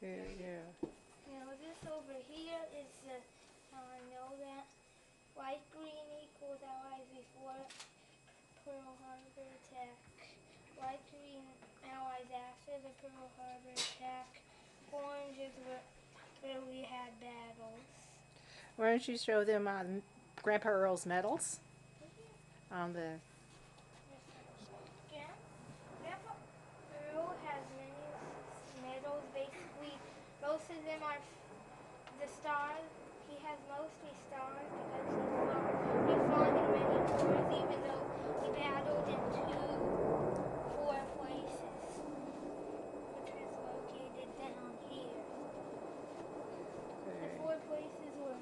Yeah. Now this over here is how I know that light green equals allies before Pearl Harbor attack. Light green allies after the Pearl Harbor attack. Orange is where we had battles. Why don't you show them on Grandpa Earl's medals on the. Grandpa Earl has many medals. Basically, most of them are the stars. He has mostly stars because he fought in many wars, even though he battled in four places, which is located down here. The four places were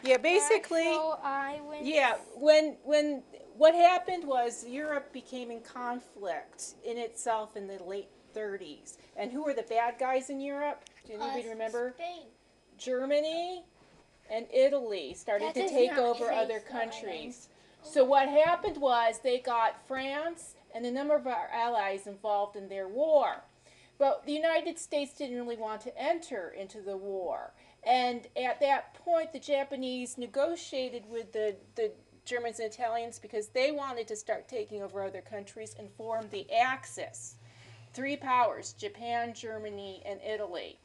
Yeah, basically. Marshall Islands. Yeah, when what happened was Europe became in conflict in itself in the late 30s. And who were the bad guys in Europe? Do anybody remember? Spain. Germany and Italy started That to does take not over say other so. countries. So what happened was they got France and a number of our allies involved in their war. But the United States didn't really want to enter into the war. And at that point, the Japanese negotiated with the Germans and Italians because they wanted to start taking over other countries and formed the Axis. Three powers, Japan, Germany, and Italy.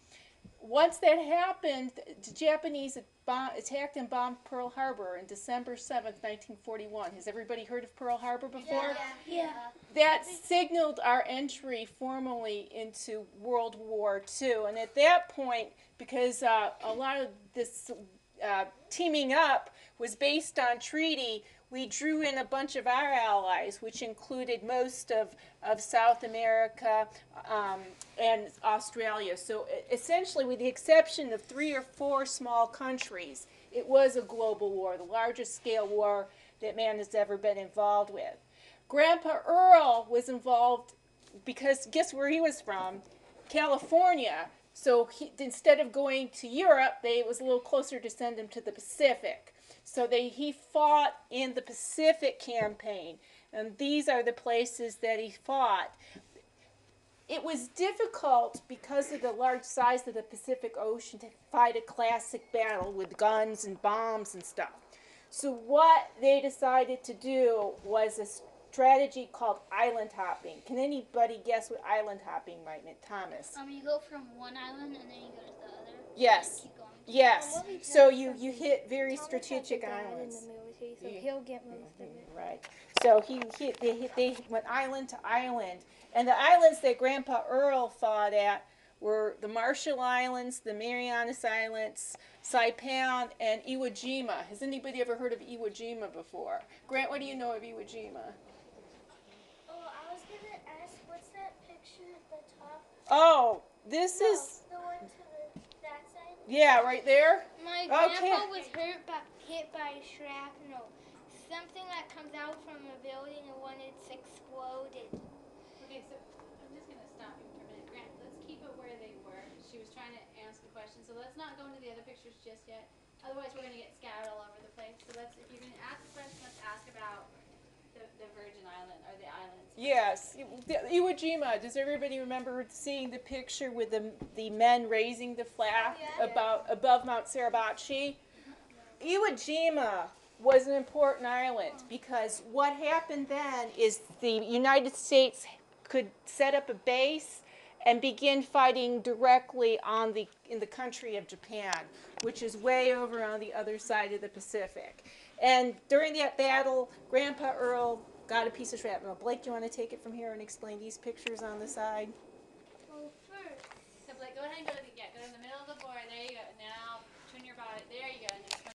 Once that happened, the Japanese attacked and bombed Pearl Harbor on December 7th, 1941. Has everybody heard of Pearl Harbor before? Yeah. That signaled our entry formally into World War II. And at that point, because a lot of this teaming up was based on treaty, we drew in a bunch of our allies, which included most of South America and Australia. So essentially, with the exception of 3 or 4 small countries, it was a global war, the largest scale war that man has ever been involved with. Grandpa Earl was involved because guess where he was from? California. So instead of going to Europe, it was a little closer to send him to the Pacific. So he fought in the Pacific campaign, and these are the places that he fought. It was difficult because of the large size of the Pacific Ocean to fight a classic battle with guns and bombs and stuff. So what they decided to do was a strategy called island hopping. Can anybody guess what island hopping might mean? Thomas. You go from one island and then you go to the other. Yes. Keep going. Yes. So you hit very strategic islands. In the military, so he'll get most of it. Right. So they went island to island, and the islands that Grandpa Earl fought at were the Marshall Islands, the Marianas Islands, Saipan, and Iwo Jima. Has anybody ever heard of Iwo Jima before? Grant, what do you know of Iwo Jima? Oh, I was gonna ask, what's that picture at the top? Oh, this is. The one to that side? Yeah, right there. My grandpa was hit by shrapnel. Something that comes out from a building and when it's exploded. Okay, so I'm just going to stop you for a minute. Grant, let's keep it where they were. She was trying to ask a question, so let's not go into the other pictures just yet. Otherwise, we're going to get scattered all over the place. So if you're going to ask a question, let's ask about the Virgin Island or the islands. Yes, Iwo Jima. Does everybody remember seeing the picture with the men raising the flag above Mount Suribachi? Iwo Jima was an important island because what happened then is the United States could set up a base and begin fighting directly in the country of Japan, which is way over on the other side of the Pacific. And during that battle, Grandpa Earl got a piece of shrapnel. Blake, do you want to take it from here and explain these pictures on the side? Well, first. So Blake, go ahead and go to